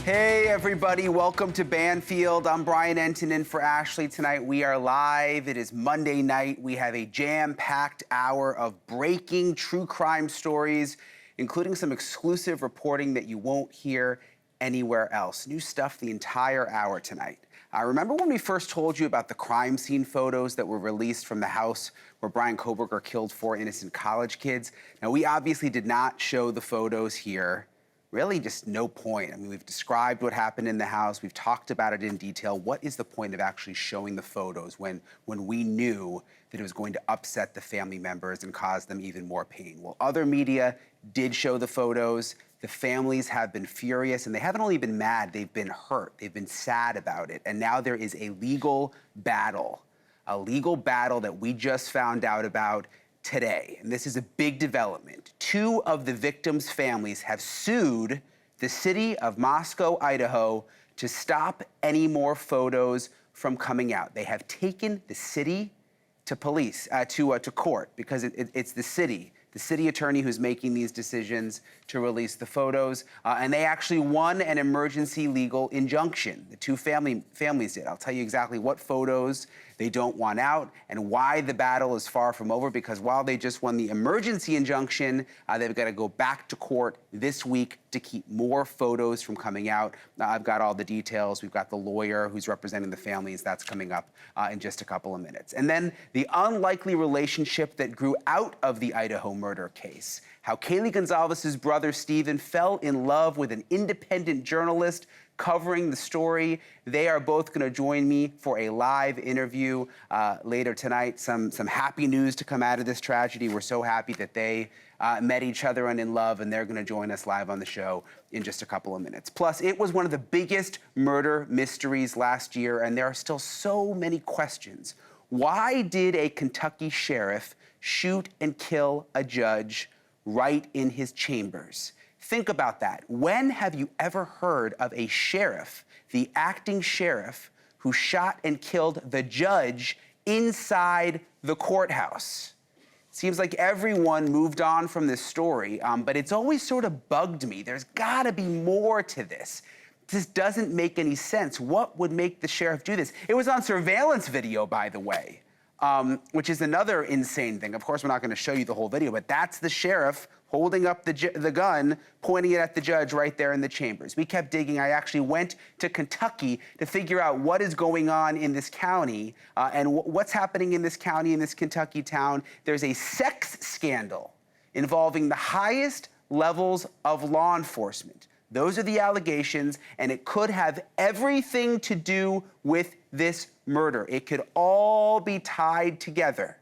Hey everybody, welcome to Banfield. I'm Brian Enton in for Ashleigh tonight. We are live. It is Monday night. We have a jam-packed hour of breaking true crime stories, including some exclusive reporting that you won't hear anywhere else. New stuff the entire hour tonight. Remember when we first told you about the crime scene photos that were released from the house where Bryan Kohberger killed 4 innocent college kids? Now, we obviously did not show the photos here. Really just no point. I mean, we've described what happened in the house. We've talked about it in detail. What is the point of actually showing the photos when we knew that it was going to upset the family members and cause them even more pain? Well, other media did show the photos. The families have been furious, and they haven't only been mad, they've been hurt. They've been sad about it. And now there is a legal battle that we just found out about today, and this is a big development. 2 of the victims' families have sued the city of Moscow, Idaho, to stop any more photos from coming out. They have taken the city to police, to court, because it's the city attorney who's making these decisions to release the photos, and they actually won an emergency legal injunction. The 2 families did. I'll tell you exactly what photos they don't want out and why the battle is far from over, because while they just won the emergency injunction, they've got to go back to court this week to keep more photos from coming out. I've got all the details. We've got the lawyer who's representing the families. That's coming up in just a couple of minutes. And then the unlikely relationship that grew out of the Idaho murder case. How Kaylee Goncalves' brother, Stephen, fell in love with an independent journalist covering the story. They are both going to join me for a live interview later tonight. Some happy news to come out of this tragedy. We're so happy that they met each other and in love, and they're going to join us live on the show in just a couple of minutes. Plus, it was one of the biggest murder mysteries last year, and there are still so many questions. Why did a Kentucky sheriff shoot and kill a judge right in his chambers? Think about that. When have you ever heard of a sheriff, the acting sheriff, who shot and killed the judge inside the courthouse? Seems like everyone moved on from this story, but it's always sort of bugged me. There's got to be more to this. This doesn't make any sense. What would make the sheriff do this? It was on surveillance video, by the way, which is another insane thing. Of course, we're not going to show you the whole video, but that's the sheriff holding up the gun, pointing it at the judge right there in the chambers. We kept digging. I actually went to Kentucky to figure out what is going on in this county and what's happening in this county, in this Kentucky town. There's a sex scandal involving the highest levels of law enforcement. Those are the allegations, and it could have everything to do with this murder. It could all be tied together.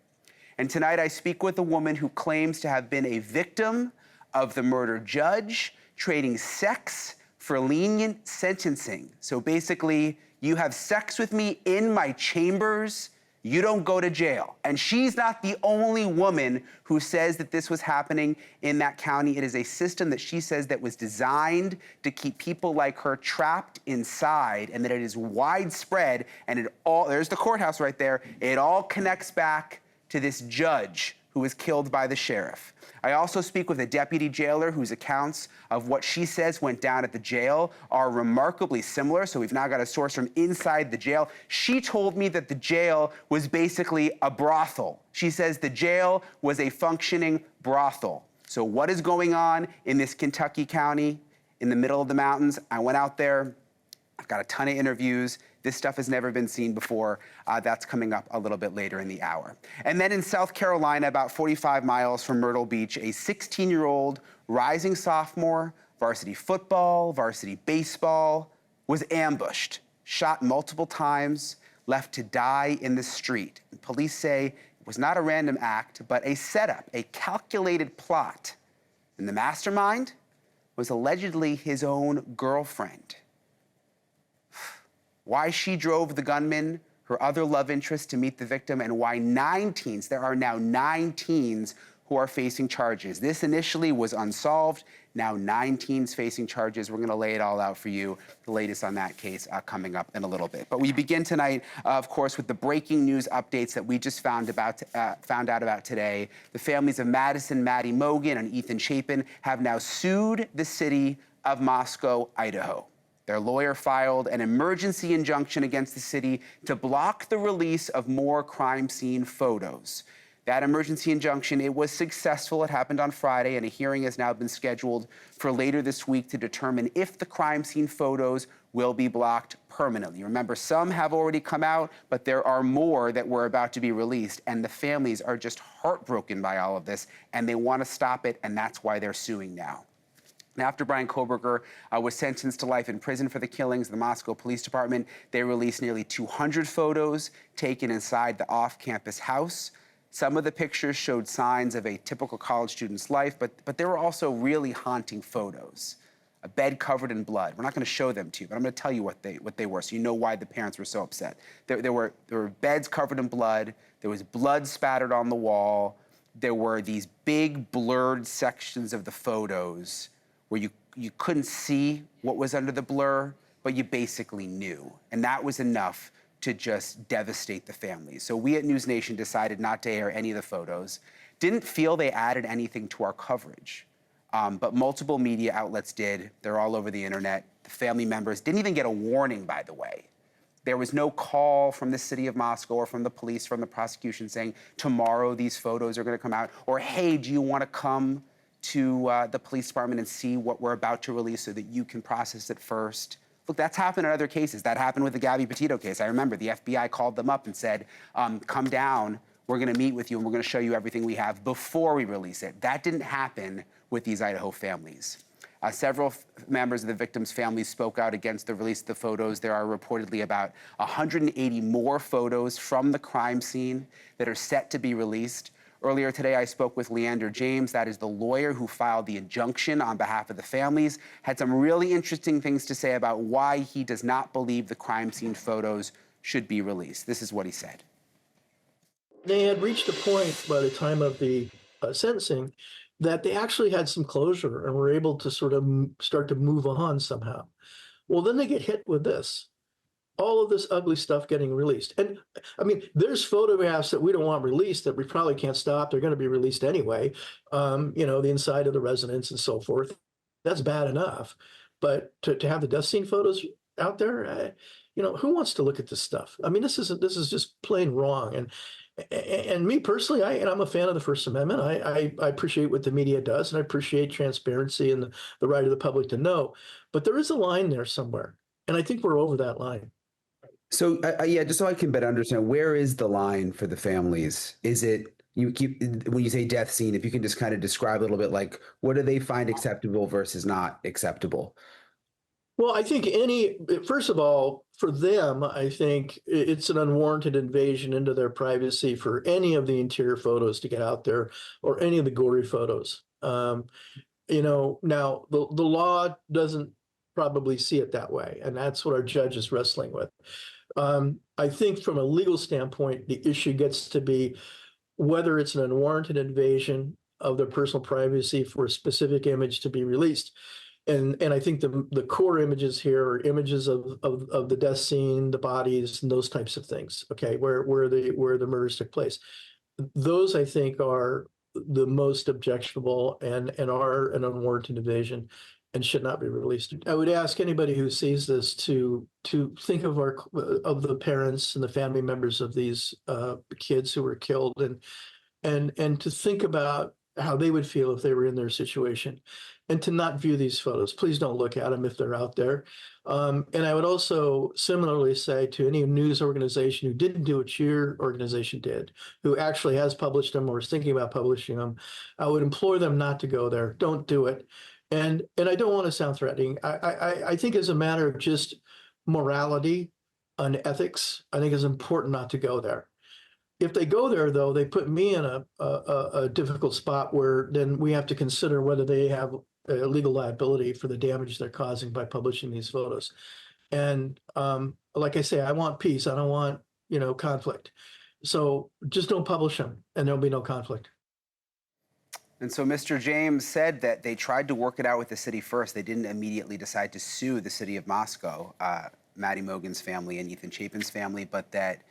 And tonight I speak with a woman who claims to have been a victim of the murder judge, trading sex for lenient sentencing. So basically, you have sex with me in my chambers, you don't go to jail. And she's not the only woman who says that this was happening in that county. It is a system that she says that was designed to keep people like her trapped inside, and that it is widespread, and there's the courthouse right there. It all connects back to this judge who was killed by the sheriff. I also speak with a deputy jailer whose accounts of what she says went down at the jail are remarkably similar, so we've now got a source from inside the jail. She told me that the jail was basically a brothel. She says the jail was a functioning brothel. So what is going on in this Kentucky county in the middle of the mountains? I went out there. I've got a ton of interviews. This stuff has never been seen before. That's coming up a little bit later in the hour. And then in South Carolina, about 45 miles from Myrtle Beach, a 16-year-old rising sophomore, varsity football, varsity baseball, was ambushed, shot multiple times, left to die in the street. And police say it was not a random act, but a setup, a calculated plot. And the mastermind was allegedly his own girlfriend. Why she drove the gunman, her other love interest, to meet the victim, and why 9 teens, there are now 9 teens who are facing charges. This initially was unsolved. Now 9 teens facing charges. We're going to lay it all out for you. The latest on that case coming up in a little bit. But we begin tonight, of course, with the breaking news updates that we just found out about today. The families of Madison, Maddie Mogan, and Ethan Chapin have now sued the city of Moscow, Idaho. Their lawyer filed an emergency injunction against the city to block the release of more crime scene photos. That emergency injunction, it was successful. It happened on Friday, and a hearing has now been scheduled for later this week to determine if the crime scene photos will be blocked permanently. Remember, some have already come out, but there are more that were about to be released, and the families are just heartbroken by all of this, and they want to stop it, and that's why they're suing now. After Bryan Kohberger was sentenced to life in prison for the killings, the Moscow Police Department, they released nearly 200 photos taken inside the off-campus house. Some of the pictures showed signs of a typical college student's life, but there were also really haunting photos. A bed covered in blood. We're not going to show them to you, but I'm going to tell you what they were, so you know why the parents were so upset. There were beds covered in blood. There was blood spattered on the wall. There were these big blurred sections of the photos where you couldn't see what was under the blur, but you basically knew. And that was enough to just devastate the families. So we at NewsNation decided not to air any of the photos. Didn't feel they added anything to our coverage, but multiple media outlets did. They're all over the internet. The family members didn't even get a warning, by the way. There was no call from the city of Moscow or from the police, from the prosecution saying, tomorrow these photos are gonna come out, or hey, do you wanna come to the police department and see what we're about to release so that you can process it first. Look, that's happened in other cases. That happened with the Gabby Petito case. I remember the FBI called them up and said, come down, we're gonna meet with you and we're gonna show you everything we have before we release it. That didn't happen with these Idaho families. Several members of the victims' families spoke out against the release of the photos. There are reportedly about 180 more photos from the crime scene that are set to be released. Earlier today, I spoke with Leander James, that is the lawyer who filed the injunction on behalf of the families, had some really interesting things to say about why he does not believe the crime scene photos should be released. This is what he said. They had reached a point by the time of the sentencing that they actually had some closure and were able to sort of start to move on somehow. Well, then they get hit with this. All of this ugly stuff getting released. And I mean, there's photographs that we don't want released that we probably can't stop. They're going to be released anyway. You know, the inside of the residence and so forth. That's bad enough. But to have the death scene photos out there, you know, who wants to look at this stuff? I mean, this is just plain wrong. And me personally, I'm a fan of the First Amendment. I appreciate what the media does, and I appreciate transparency and the right of the public to know. But there is a line there somewhere. And I think we're over that line. So, yeah, just so I can better understand, where is the line for the families? Is it, when you say death scene, if you can just kind of describe a little bit, like, what do they find acceptable versus not acceptable? Well, I think first of all, for them, I think it's an unwarranted invasion into their privacy for any of the interior photos to get out there or any of the gory photos. You know, now the law doesn't probably see it that way, and that's what our judge is wrestling with. I think from a legal standpoint, the issue gets to be whether it's an unwarranted invasion of their personal privacy for a specific image to be released. And I think the core images here are images of the death scene, the bodies, and those types of things, okay, where the murders took place. Those, I think, are the most objectionable and are an unwarranted invasion and should not be released. I would ask anybody who sees this to think of the parents and the family members of these kids who were killed, and to think about how they would feel if they were in their situation, and to not view these photos. Please don't look at them if they're out there. And I would also similarly say to any news organization who didn't do what your organization did, who actually has published them or is thinking about publishing them, I would implore them not to go there. Don't do it. And I don't want to sound threatening. I think as a matter of just morality and ethics, I think it's important not to go there. If they go there, though, they put me in a difficult spot where then we have to consider whether they have a legal liability for the damage they're causing by publishing these photos. And like I say, I want peace. I don't want, conflict. So just don't publish them, and there'll be no conflict. And so Mr. James said that they tried to work it out with the city first. They didn't immediately decide to sue the city of Moscow, Maddie Mogen's family and Ethan Chapin's family, but that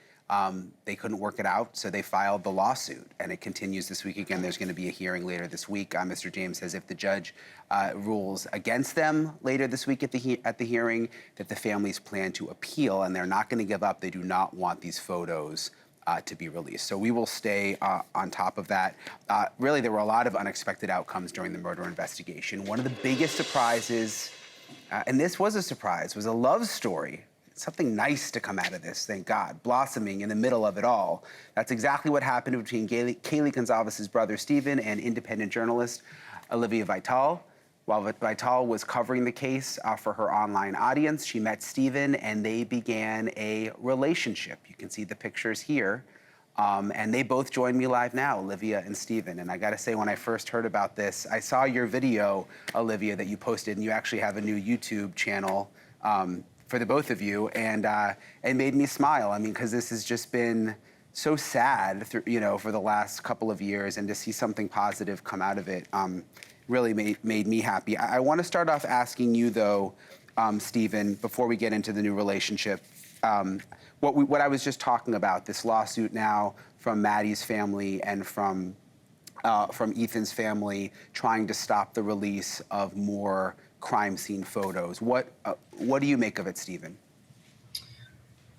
They couldn't work it out, so they filed the lawsuit, and it continues this week again. There's going to be a hearing later this week. Mr. James says if the judge rules against them later this week at the hearing, that the families plan to appeal, and they're not going to give up. They do not want these photos to be released. So we will stay on top of that. Really, there were a lot of unexpected outcomes during the murder investigation. One of the biggest surprises, and this was a surprise, was a love story. Something nice to come out of this, thank God, blossoming in the middle of it all. That's exactly what happened between Kaylee Goncalves' brother, Stephen, and independent journalist Olivia Vital. While Vital was covering the case for her online audience, she met Stephen, and they began a relationship. You can see the pictures here. And they both join me live now, Olivia and Stephen. And I gotta say, when I first heard about this, I saw your video, Olivia, that you posted, and you actually have a new YouTube channel for the both of you, and it made me smile. I mean, because this has just been so sad, for the last couple of years, and to see something positive come out of it really made me happy. I want to start off asking you, though, Stephen, before we get into the new relationship, what I was just talking about, this lawsuit now from Maddie's family and from Ethan's family trying to stop the release of more crime scene photos. What do you make of it, Stephen?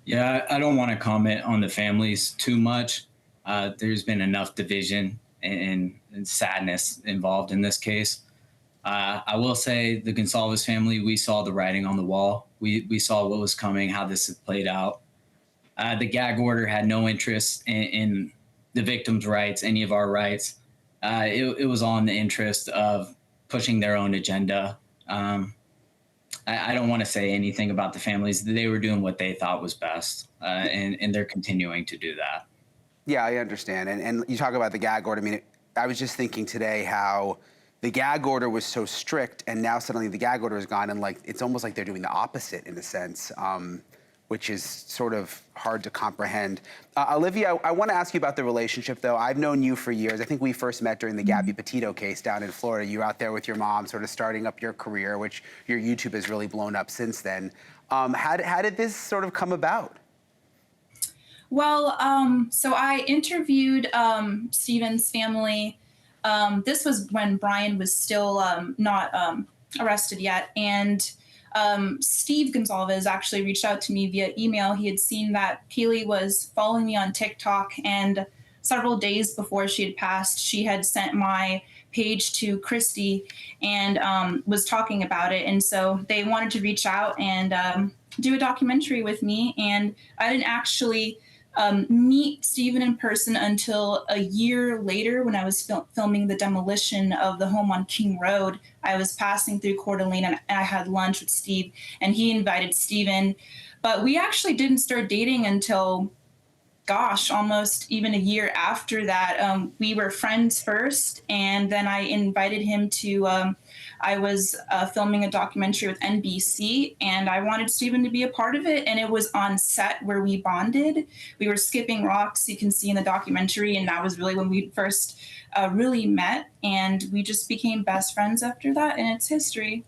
Yeah, I don't want to comment on the families too much. There's been enough division and sadness involved in this case. I will say the Goncalves family, we saw the writing on the wall. We saw what was coming, how this had played out. The gag order had no interest in the victim's rights, any of our rights. It was all in the interest of pushing their own agenda. I don't want to say anything about the families. They were doing what they thought was best, and they're continuing to do that. Yeah, I understand. And you talk about the gag order. I mean, I was just thinking today how the gag order was so strict, and now suddenly the gag order is gone, and it's almost like they're doing the opposite in a sense, which is sort of hard to comprehend. Olivia, I want to ask you about the relationship, though. I've known you for years. I think we first met during the Gabby Petito case down in Florida. You were out there with your mom, sort of starting up your career, which your YouTube has really blown up since then. How did this sort of come about? Well, so I interviewed Stephen's family. This was when Bryan was still not arrested yet. And Steve Goncalves actually reached out to me via email. He had seen that Kaylee was following me on TikTok, and several days before she had passed, she had sent my page to Christy and was talking about it. And so they wanted to reach out and do a documentary with me. And I didn't actually meet Stephen in person until a year later when I was filming the demolition of the home on King Road. I was passing through Coeur d'Alene and I had lunch with Steve, and he invited Stephen. But we actually didn't start dating until, gosh, almost even a year after that. We were friends first, and then I invited him to, I was filming a documentary with NBC, and I wanted Stephen to be a part of it, and it was on set where we bonded. We were skipping rocks, you can see in the documentary, and that was really when we first really met, and we just became best friends after that, and it's history.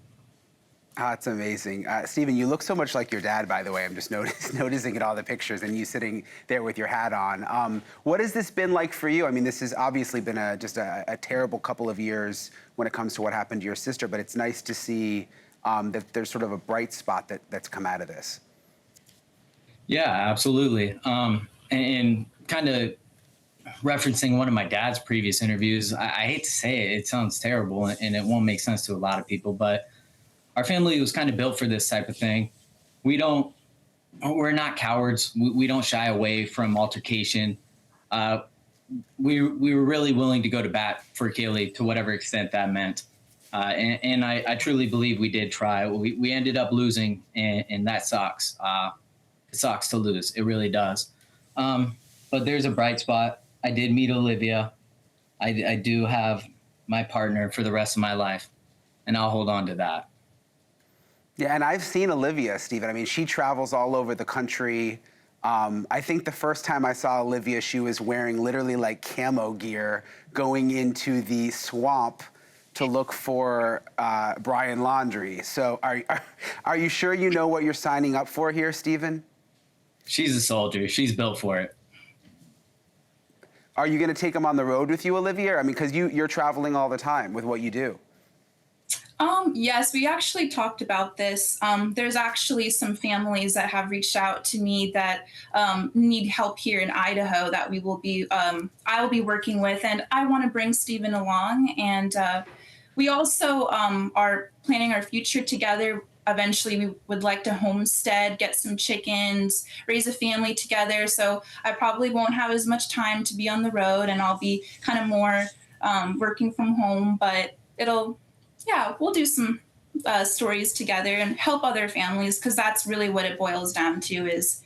That's amazing. Stephen, you look so much like your dad, by the way. I'm just noticing in all the pictures and you sitting there with your hat on. What has this been like for you? I mean, this has obviously been just a terrible couple of years when it comes to what happened to your sister, but it's nice to see that there's sort of a bright spot that's come out of this. Yeah, absolutely. And kind of referencing one of my dad's previous interviews, I hate to say it, it sounds terrible and it won't make sense to a lot of people, but our family was kind of built for this type of thing. We're not cowards. We don't shy away from altercation. We were really willing to go to bat for Kaylee to whatever extent that meant. And I truly believe we did try. We ended up losing, and that sucks. It sucks to lose. It really does. But there's a bright spot. I did meet Olivia. I do have my partner for the rest of my life, and I'll hold on to that. Yeah, and I've seen Olivia, Stephen. I mean, she travels all over the country. I think the first time I saw Olivia, she was wearing literally like camo gear going into the swamp to look for Bryan laundry. So are you sure you know what you're signing up for here, Stephen? She's a soldier. She's built for it. Are you going to take them on the road with you, Olivia? I mean, because you're traveling all the time with what you do. Yes, we actually talked about this. There's actually some families that have reached out to me that need help here in Idaho that we will be, I will be working with, and I want to bring Stephen along. And we also are planning our future together. Eventually, we would like to homestead, get some chickens, raise a family together. So I probably won't have as much time to be on the road, and I'll be kind of more working from home, but yeah, we'll do some stories together and help other families, because that's really what it boils down to is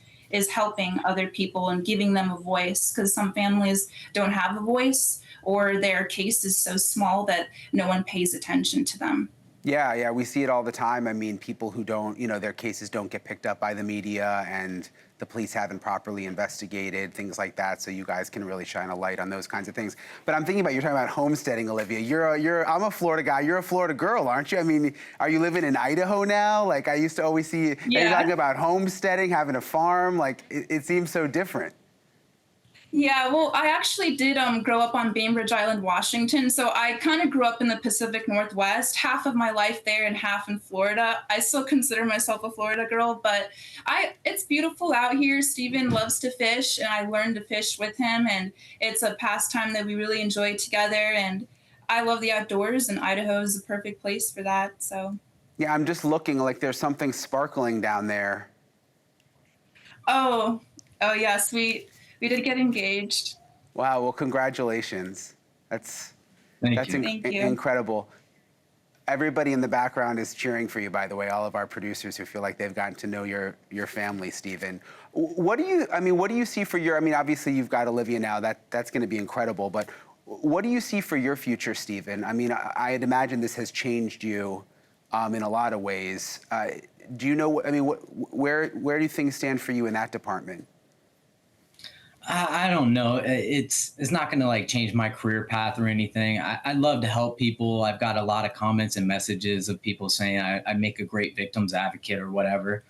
helping other people and giving them a voice, because some families don't have a voice, or their case is so small that no one pays attention to them. Yeah, we see it all the time. I mean, people who don't, their cases don't get picked up by the media and the police haven't properly investigated, things like that. So you guys can really shine a light on those kinds of things. But I'm thinking about, you're talking about homesteading, Olivia. I'm a Florida guy. You're a Florida girl, aren't you? I mean, are you living in Idaho now? Like, I used to always see you're talking about homesteading, having a farm. Like, it seems so different. Yeah, well, I actually did grow up on Bainbridge Island, Washington. So I kind of grew up in the Pacific Northwest, half of my life there and half in Florida. I still consider myself a Florida girl, but it's beautiful out here. Stephen loves to fish, and I learned to fish with him, and it's a pastime that we really enjoy together. And I love the outdoors, and Idaho is the perfect place for that. So yeah, I'm just looking like there's something sparkling down there. Oh yes, we did get engaged. Wow, well, congratulations. That's incredible. Everybody in the background is cheering for you, by the way, all of our producers who feel like they've gotten to know your family, Stephen. What do you see for obviously you've got Olivia now, that's gonna be incredible, but what do you see for your future, Stephen? I mean, I'd imagine this has changed you in a lot of ways. Do you know, where do things stand for you in that department? I don't know. It's not going to like change my career path or anything. I'd love to help people. I've got a lot of comments and messages of people saying I make a great victims advocate or whatever.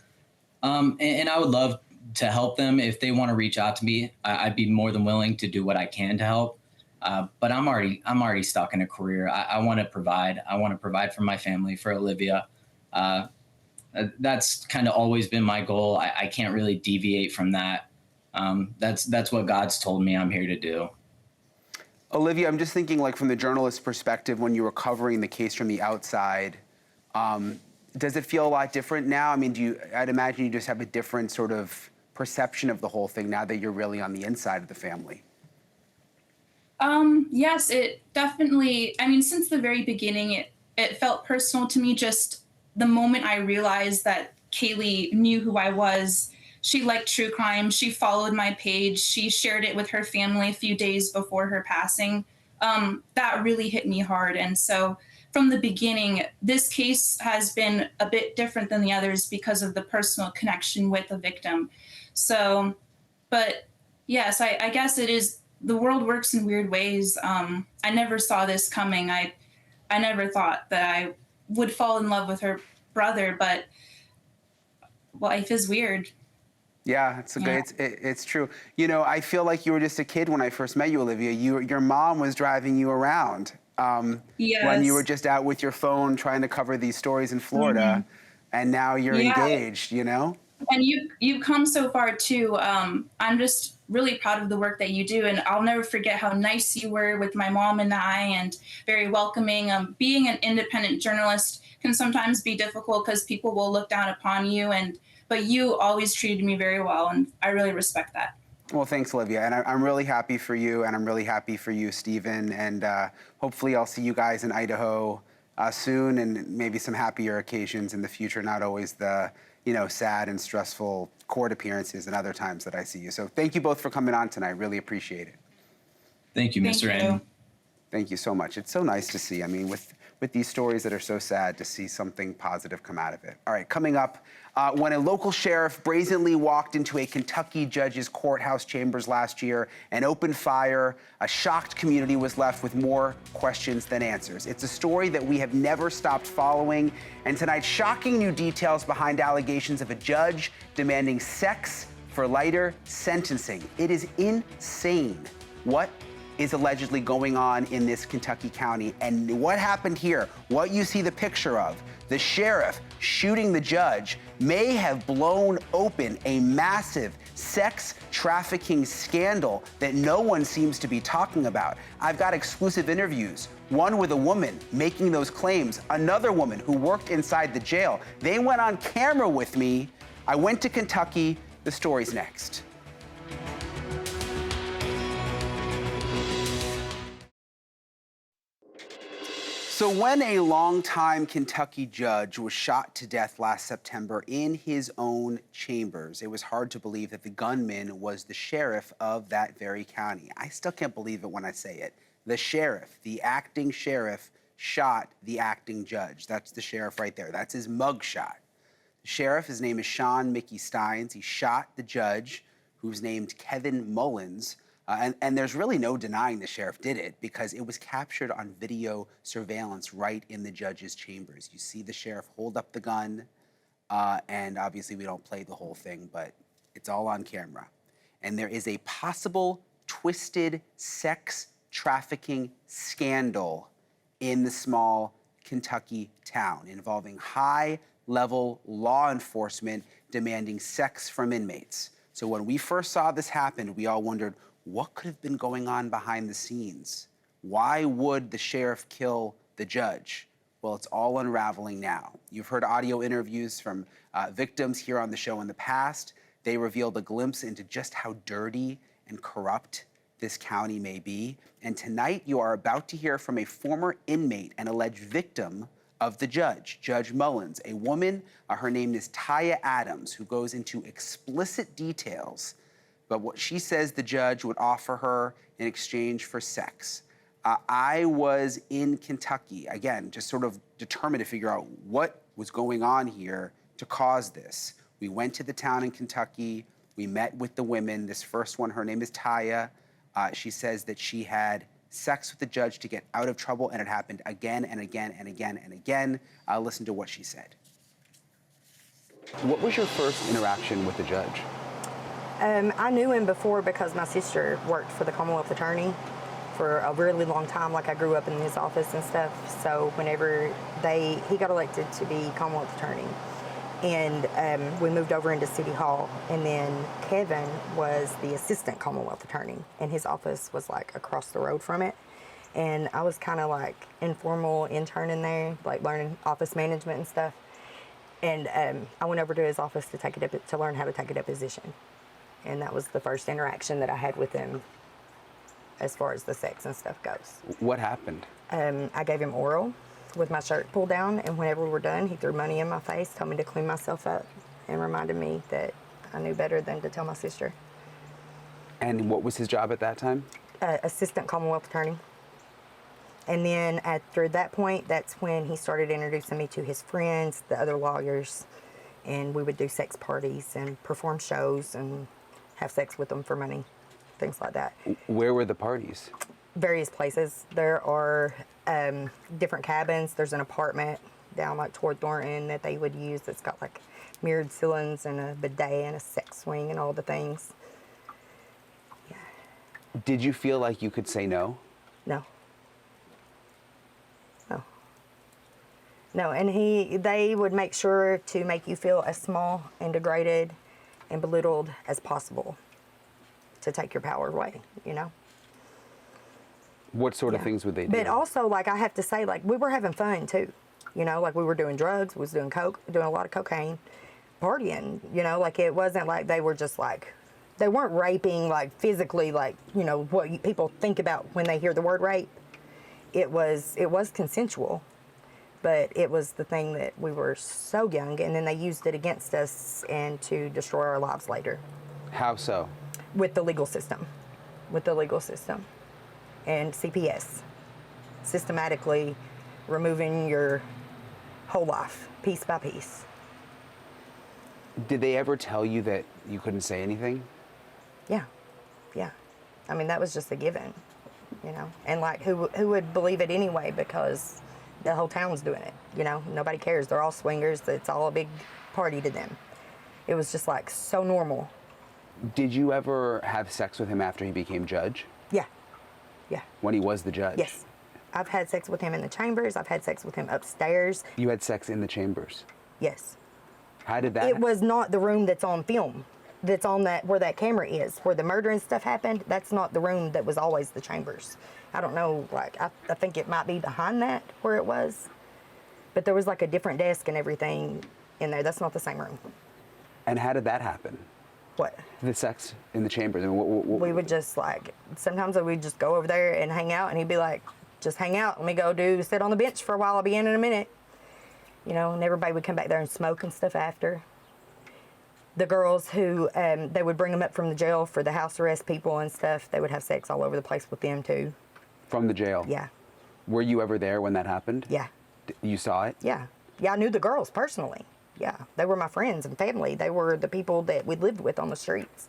And I would love to help them. If they want to reach out to me, I'd be more than willing to do what I can to help. But I'm already stuck in a career. I want to provide. I want to provide for my family, for Olivia. That's kind of always been my goal. I can't really deviate from that. That's what God's told me I'm here to do. Olivia, I'm just thinking, like, from the journalist's perspective, when you were covering the case from the outside, does it feel a lot different now? I mean, I'd imagine you just have a different sort of perception of the whole thing now that you're really on the inside of the family. Yes, it definitely, since the very beginning, it felt personal to me. Just the moment I realized that Kaylee knew who I was. She liked true crime. She followed my page. She shared it with her family a few days before her passing. That really hit me hard. And so from the beginning, this case has been a bit different than the others because of the personal connection with the victim. So, but yes, I guess it is, the world works in weird ways. I never saw this coming. I never thought that I would fall in love with her brother, but life is weird. Yeah, it's true. I feel like you were just a kid when I first met you, Olivia. Your mom was driving you around yes. when you were just out with your phone trying to cover these stories in Florida, and now you're engaged, And you've come so far too. I'm just really proud of the work that you do, and I'll never forget how nice you were with my mom and I, and very welcoming. Being an independent journalist can sometimes be difficult because people will look down upon you, but you always treated me very well, and I really respect that. Well, thanks, Olivia. And I'm really happy for you, and I'm really happy for you, Stephen. And hopefully I'll see you guys in Idaho soon, and maybe some happier occasions in the future, not always the sad and stressful court appearances and other times that I see you. So thank you both for coming on tonight. Really appreciate it. Thank you, Mr. N. Thank you so much. It's so nice to see. With these stories that are so sad, to see something positive come out of it. All right, coming up, when a local sheriff brazenly walked into a Kentucky judge's courthouse chambers last year and opened fire, a shocked community was left with more questions than answers. It's a story that we have never stopped following, and tonight, shocking new details behind allegations of a judge demanding sex for lighter sentencing. It is insane what is allegedly going on in this Kentucky county and what happened here, what you see the picture of. The sheriff shooting the judge may have blown open a massive sex trafficking scandal that no one seems to be talking about. I've got exclusive interviews, one with a woman making those claims, another woman who worked inside the jail. They went on camera with me. I went to Kentucky. The story's next. So when a longtime Kentucky judge was shot to death last September in his own chambers, it was hard to believe that the gunman was the sheriff of that very county. I still can't believe it when I say it. The sheriff, the acting sheriff, shot the acting judge. That's the sheriff right there. That's his mugshot. The sheriff, his name is Sean Mickey Steins. He shot the judge, who's named Kevin Mullins. And there's really no denying the sheriff did it because it was captured on video surveillance right in the judge's chambers. You see the sheriff hold up the gun, and obviously we don't play the whole thing, but it's all on camera. And there is a possible twisted sex trafficking scandal in the small Kentucky town involving high-level law enforcement demanding sex from inmates. So when we first saw this happen, we all wondered, what could have been going on behind the scenes? Why would the sheriff kill the judge? Well, it's all unraveling now. You've heard audio interviews from victims here on the show in the past. They revealed a glimpse into just how dirty and corrupt this county may be. And tonight, you are about to hear from a former inmate and alleged victim of the judge, Judge Mullins, a woman, her name is Taya Adams, who goes into explicit details but what she says the judge would offer her in exchange for sex. I was in Kentucky, again, just sort of determined to figure out what was going on here to cause this. We went to the town in Kentucky. We met with the women. This first one, her name is Taya. She says that she had sex with the judge to get out of trouble, and it happened again and again and again and again. Listen to what she said. What was your first interaction with the judge? I knew him before because my sister worked for the Commonwealth Attorney for a really long time. Like I grew up in his office and stuff. So whenever he got elected to be Commonwealth Attorney, and we moved over into City Hall, and then Kevin was the Assistant Commonwealth Attorney, and his office was like across the road from it. And I was kind of like informal intern in there, like learning office management and stuff. And I went over to his office to learn how to take a deposition. And that was the first interaction that I had with him as far as the sex and stuff goes. What happened? I gave him oral with my shirt pulled down, and whenever we were done, he threw money in my face, told me to clean myself up, and reminded me that I knew better than to tell my sister. And what was his job at that time? Assistant Commonwealth Attorney. And then after that point, that's when he started introducing me to his friends, the other lawyers, and we would do sex parties and perform shows and have sex with them for money, things like that. Where were the parties? Various places. There are different cabins. There's an apartment down like toward Thornton that they would use that's got like mirrored ceilings and a bidet and a sex swing and all the things. Yeah. Did you feel like you could say no? No. No, and they would make sure to make you feel as small and degraded and belittled as possible to take your power away, you know? What sort of things would they do? But also, like, I have to say, like, we were having fun, too. You know, like, we were doing drugs, we was doing coke, doing a lot of cocaine, partying, you know? Like, it wasn't like they were just, like, they weren't raping, like, physically, like, you know, what people think about when they hear the word rape. It was consensual. But it was the thing that we were so young, and then they used it against us and to destroy our lives later. How so? With the legal system. And CPS. Systematically removing your whole life, piece by piece. Did they ever tell you that you couldn't say anything? Yeah. I mean, that was just a given, you know? And like, who would believe it anyway, because the whole town's doing it, you know? Nobody cares. They're all swingers. It's all a big party to them. It was just like so normal. Did you ever have sex with him after he became judge? Yeah. Yeah. When he was the judge? Yes. I've had sex with him in the chambers. I've had sex with him upstairs. You had sex in the chambers? Yes. How did that It was not the room that's on film, that's on that, where that camera is, where the murder and stuff happened. That's not the room that was always the chambers. I don't know, like, I think it might be behind that where it was. But there was like a different desk and everything in there. That's not the same room. And how did that happen? What? The sex in the chambers? I mean, We would just like, sometimes we'd just go over there and hang out, and he'd be like, just hang out. Let me go sit on the bench for a while. I'll be in a minute. You know, and everybody would come back there and smoke and stuff after. The girls who, they would bring them up from the jail for the house arrest people and stuff. They would have sex all over the place with them too. From the jail? Yeah. Were you ever there when that happened? Yeah. You saw it? Yeah. Yeah, I knew the girls personally. Yeah. They were my friends and family. They were the people that we lived with on the streets.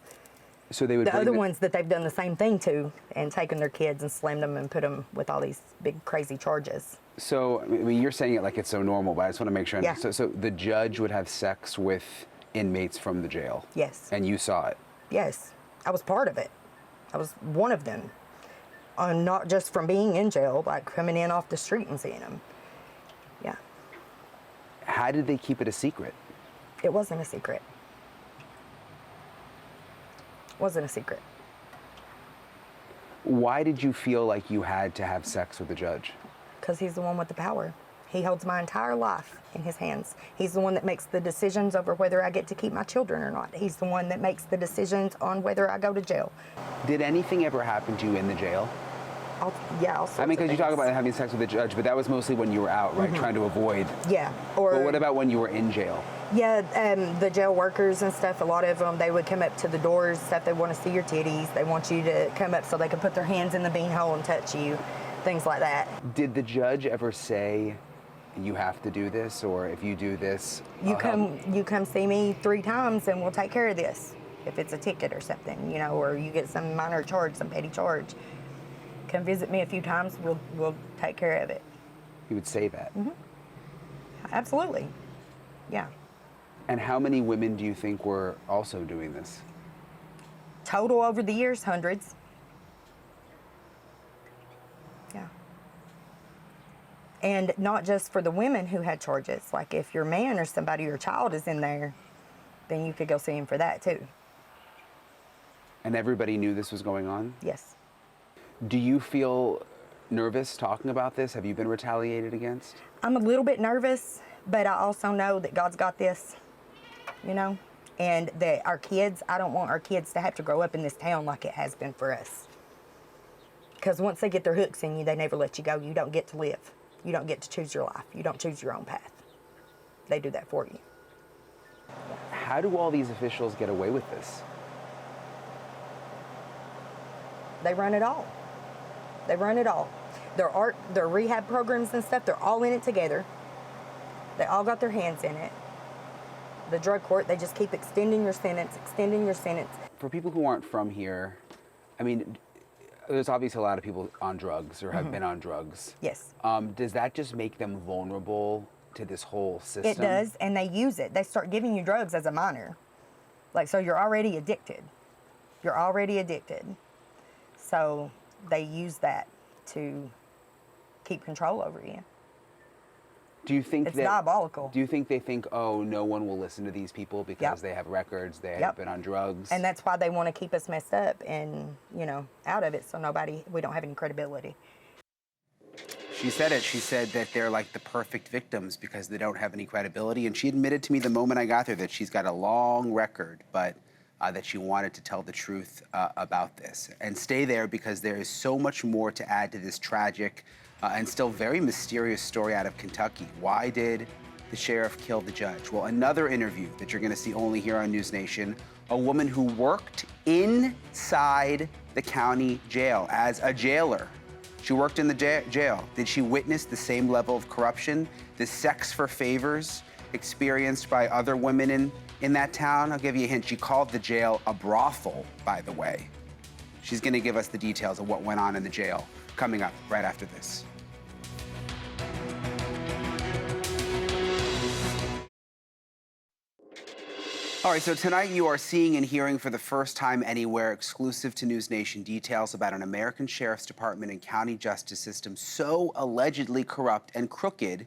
So they would The bring other ones that they've done the same thing to and taken their kids and slammed them and put them with all these big crazy charges. So, I mean, you're saying it like it's so normal, but I just want to make sure. Yeah. So the judge would have sex with inmates from the jail? Yes. And you saw it? Yes. I was part of it. I was one of them. Not just from being in jail, like coming in off the street and seeing them. Yeah. How did they keep it a secret? It wasn't a secret. Wasn't a secret. Why did you feel like you had to have sex with the judge? Because he's the one with the power. He holds my entire life in his hands. He's the one that makes the decisions over whether I get to keep my children or not. He's the one that makes the decisions on whether I go to jail. Did anything ever happen to you in the jail? All sorts I mean, of because you talk things. about having sex with the judge, but that was mostly when you were out, right? Trying to avoid. Yeah. Or But what about when you were in jail? yeah, the jail workers and stuff, a lot of them, they would come up to the doors, stuff, they want to see your titties. They want you to come up so they can put their hands in the beanhole and touch you, things like that. Did the judge ever say, you have to do this, or if you do this, You I'll help? come see me 3 times and we'll take care of this. If it's a ticket or something, you know, or you get some minor charge, some petty charge. Come visit me a few times, we'll take care of it. You would say that. Absolutely. Yeah. And how many women do you think were also doing this? Total over the years, hundreds. Yeah. And not just for the women who had charges. Like if your man or somebody, your child is in there, then you could go see him for that too. And everybody knew this was going on? Yes. Do you feel nervous talking about this? Have you been retaliated against? I'm a little bit nervous, but I also know that God's got this, you know, and that our kids, I don't want our kids to have to grow up in this town like it has been for us. Because once they get their hooks in you, they never let you go. You don't get to live. You don't get to choose your life. You don't choose your own path. They do that for you. How do all these officials get away with this? They run it all. They run it all. Their rehab programs and stuff, they're all in it together. They all got their hands in it. The drug court, they just keep extending your sentence, extending your sentence. For people who aren't from here, I mean, there's obviously a lot of people on drugs or have been on drugs. Yes. Does that just make them vulnerable to this whole system? It does, and they use it. They start giving you drugs as a minor. Like, so you're already addicted. You're already addicted. So they use that to keep control over you. Do you think It's diabolical. Do you think they think, oh, no one will listen to these people because Yep. they have records, they have Yep. been on drugs? And that's why they want to keep us messed up and, you know, out of it so we don't have any credibility. She said it. She said that they're like the perfect victims because they don't have any credibility. And she admitted to me the moment I got there that she's got a long record, but that she wanted to tell the truth about this. And stay there because there is so much more to add to this tragic and still very mysterious story out of Kentucky. Why did the sheriff kill the judge? Well, another interview that you're going to see only here on NewsNation, a woman who worked inside the county jail as a jailer. She worked in the jail. Did she witness the same level of corruption, the sex for favors experienced by other women in that town? I'll give you a hint. She called the jail a brothel, by the way. She's going to give us the details of what went on in the jail coming up right after this. All right, so tonight you are seeing and hearing for the first time anywhere, exclusive to NewsNation, details about an American Sheriff's Department and county justice system so allegedly corrupt and crooked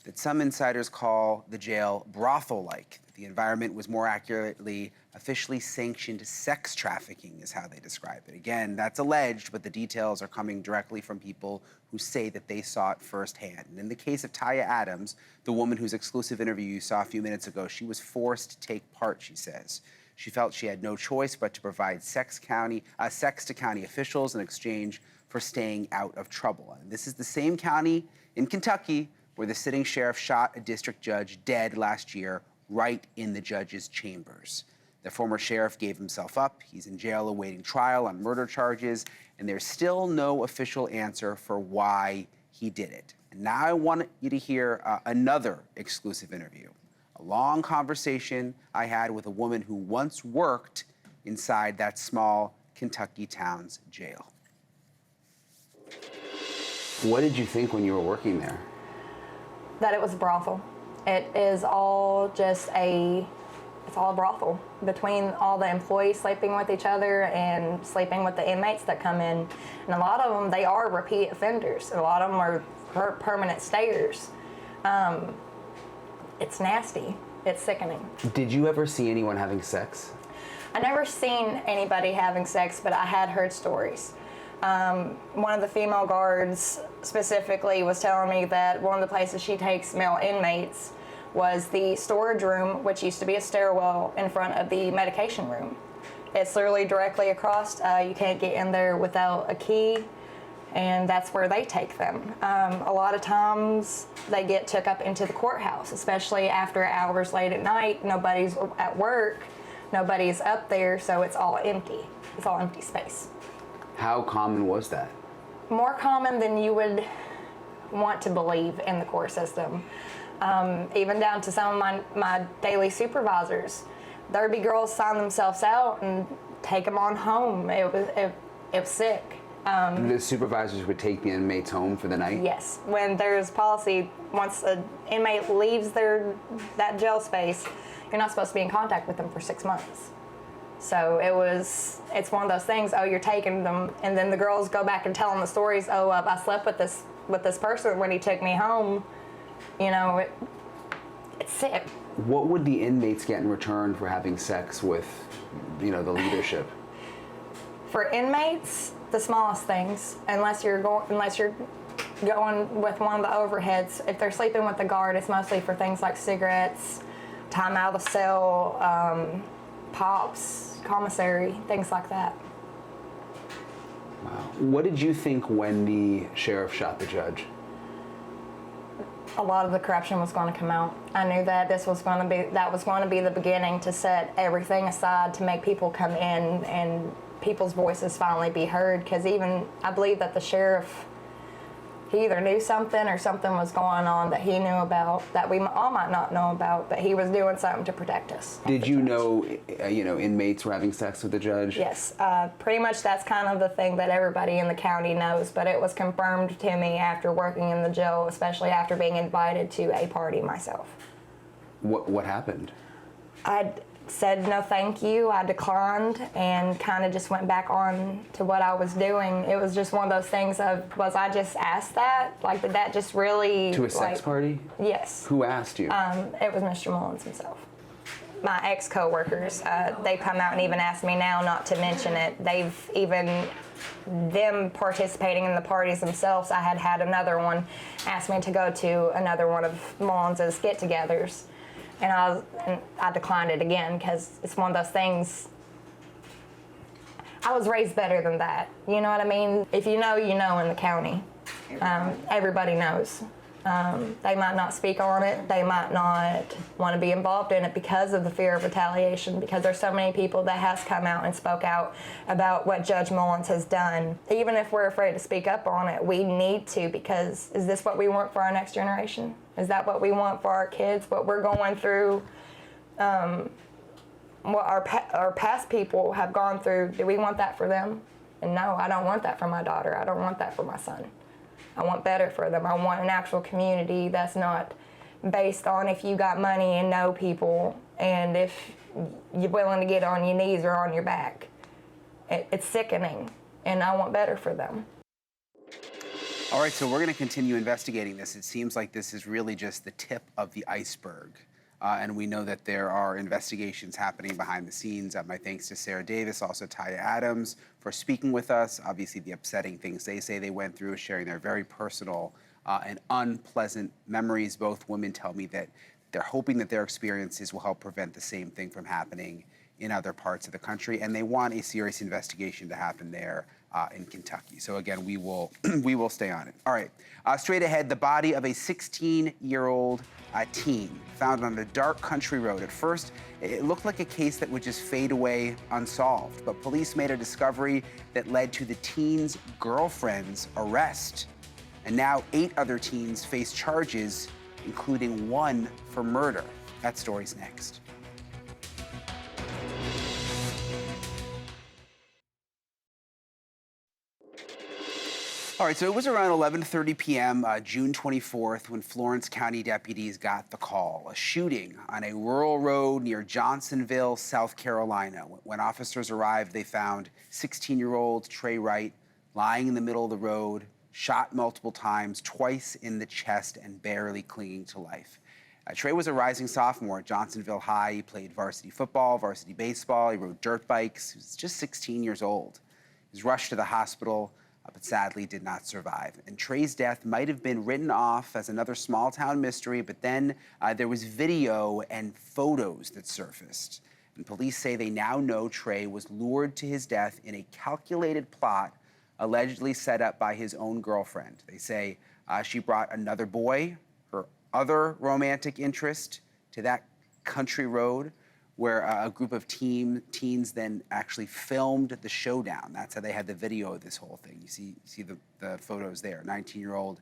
that some insiders call the jail brothel-like. The environment was more accurately officially sanctioned sex trafficking is how they describe it. Again, that's alleged, but the details are coming directly from people who say that they saw it firsthand. And in the case of Taya Adams, the woman whose exclusive interview you saw a few minutes ago, she was forced to take part, she says. She felt she had no choice but to provide sex to county officials in exchange for staying out of trouble. And this is the same county in Kentucky where the sitting sheriff shot a district judge dead last year, right in the judge's chambers. The former sheriff gave himself up. He's in jail awaiting trial on murder charges, and there's still no official answer for why he did it. And now I want you to hear another exclusive interview, a long conversation I had with a woman who once worked inside that small Kentucky town's jail. What did you think when you were working there? That it was a brothel. It is all just it's all a brothel between all the employees sleeping with each other and sleeping with the inmates that come in. And a lot of them, they are repeat offenders. A lot of them are permanent stayers. It's nasty. It's sickening. Did you ever see anyone having sex? I never seen anybody having sex, but I had heard stories. One of the female guards specifically was telling me that one of the places she takes male inmates was the storage room, which used to be a stairwell in front of the medication room. It's literally directly across. You can't get in there without a key, and that's where they take them. A lot of times they get took up into the courthouse, especially after hours late at night. Nobody's at work, nobody's up there, so it's all empty. It's all empty space. How common was that? More common than you would want to believe in the court system. Even down to some of my daily supervisors. There'd be girls sign themselves out and take them on home. It was sick. The supervisors would take the inmates home for the night? Yes. When there's policy, once an inmate leaves that jail space, you're not supposed to be in contact with them for 6 months. So it's one of those things, oh, you're taking them, and then the girls go back and tell them the stories, oh, I slept with this person when he took me home. You know, it's sick. What would the inmates get in return for having sex with, the leadership? For inmates, the smallest things, unless you're going with one of the overheads. If they're sleeping with the guard, it's mostly for things like cigarettes, time out of the cell, pops, commissary, things like that. Wow. What did you think when the sheriff shot the judge? A lot of the corruption was going to come out. I knew that that was going to be the beginning to set everything aside to make people come in and people's voices finally be heard. Because even I believe that the sheriff, he either knew something or something was going on that he knew about that we all might not know about, but he was doing something to protect us. Did you know, inmates were having sex with the judge? Yes, pretty much that's kind of the thing that everybody in the county knows, but it was confirmed to me after working in the jail, especially after being invited to a party myself. What happened? I said no thank you, I declined, and kind of just went back on to what I was doing. It was just one of those things of, was I just asked that? Like, did that just really... To a sex party? Yes. Who asked you? It was Mr. Mullins himself. My ex-coworkers, they come out and even asked me now not to mention it. Them participating in the parties themselves, I had another one ask me to go to another one of Mullins's get-togethers. And I declined it again because it's one of those things. I was raised better than that. You know what I mean? If you know, you know in the county. Everybody knows. They might not speak on it. They might not want to be involved in it because of the fear of retaliation, because there's so many people that has come out and spoke out about what Judge Mullins has done. Even if we're afraid to speak up on it, we need to, because is this what we want for our next generation? Is that what we want for our kids? What we're going through, what our past people have gone through, do we want that for them? And no, I don't want that for my daughter. I don't want that for my son. I want better for them. I want an actual community that's not based on if you got money and know people, and if you're willing to get on your knees or on your back. It's sickening, and I want better for them. All right, so we're going to continue investigating this. It seems like this is really just the tip of the iceberg. And we know that there are investigations happening behind the scenes. My thanks to Sarah Davis, also Taya Adams, for speaking with us. Obviously, the upsetting things they say they went through, sharing their very personal and unpleasant memories. Both women tell me that they're hoping that their experiences will help prevent the same thing from happening in other parts of the country, and they want a serious investigation to happen there in Kentucky. So again, we will we will stay on it. All right, straight ahead, the body of a 16-year-old teen found on a dark country road. At first, it looked like a case that would just fade away unsolved, but police made a discovery that led to the teen's girlfriend's arrest. And now 8 other teens face charges, including 1 for murder. That story's next. All right, so it was around 11:30 p.m., June 24th, when Florence County deputies got the call. A shooting on a rural road near Johnsonville, South Carolina. When officers arrived, they found 16-year-old Trey Wright lying in the middle of the road, shot multiple times, twice in the chest, and barely clinging to life. Trey was a rising sophomore at Johnsonville High. He played varsity football, varsity baseball. He rode dirt bikes. He was just 16 years old. He was rushed to the hospital, but sadly did not survive. And Trey's death might have been written off as another small-town mystery, but then there was video and photos that surfaced. And police say they now know Trey was lured to his death in a calculated plot allegedly set up by his own girlfriend. They say she brought another boy, her other romantic interest, to that country road where a group of teens then actually filmed the showdown. That's how they had the video of this whole thing. You see the photos there. 19-year-old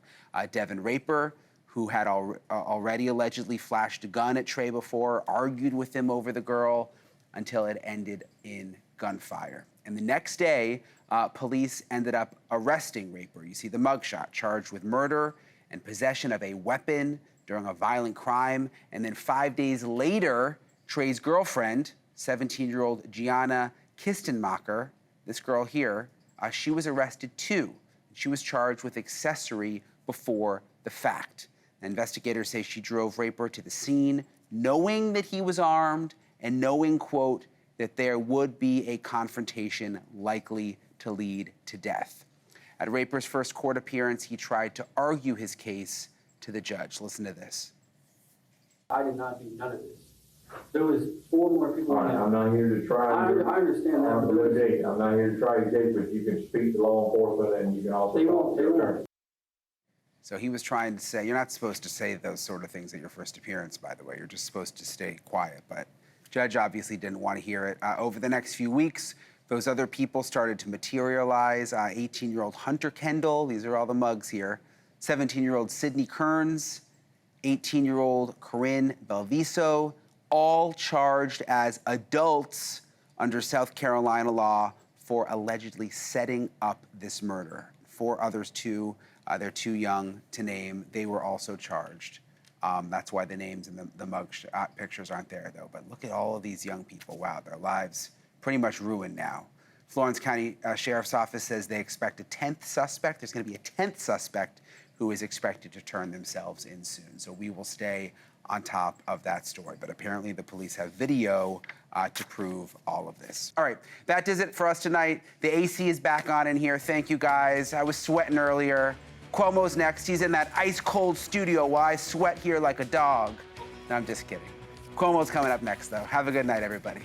Devin Raper, who had already allegedly flashed a gun at Trey before, argued with him over the girl until it ended in gunfire. And the next day, police ended up arresting Raper. You see the mugshot, charged with murder and possession of a weapon during a violent crime. And then 5 days later, Trey's girlfriend, 17-year-old Gianna Kistenmacher, this girl here, she was arrested too. She was charged with accessory before the fact. Investigators say she drove Raper to the scene, knowing that he was armed and knowing, quote, that there would be a confrontation likely to lead to death. At Raper's first court appearance, he tried to argue his case to the judge. Listen to this. I did not do none of this. There was 4 more people. All right, I'm not here to try. I understand that. I'm not here to try your case, but you can speak to law enforcement and you can also talk to your attorney. So he was trying to say, you're not supposed to say those sort of things at your first appearance, by the way. You're just supposed to stay quiet. But judge obviously didn't want to hear it. Over the next few weeks, those other people started to materialize. 18-year-old Hunter Kendall, these are all the mugs here. 17-year-old Sydney Kearns, 18-year-old Corinne Belviso, all charged as adults under South Carolina law for allegedly setting up this murder. 4 others too, they're too young to name. They were also charged. That's why the names and the mug pictures aren't there though. But look at all of these young people. Wow, their lives pretty much ruined now. Florence County Sheriff's Office says they expect a 10th suspect. There's gonna be a 10th suspect who is expected to turn themselves in soon. So we will stay on top of that story. But apparently the police have video to prove all of this. All right, that does it for us tonight. The AC is back on in here. Thank you, guys. I was sweating earlier. Cuomo's next. He's in that ice-cold studio while I sweat here like a dog. No, I'm just kidding. Cuomo's coming up next, though. Have a good night, everybody.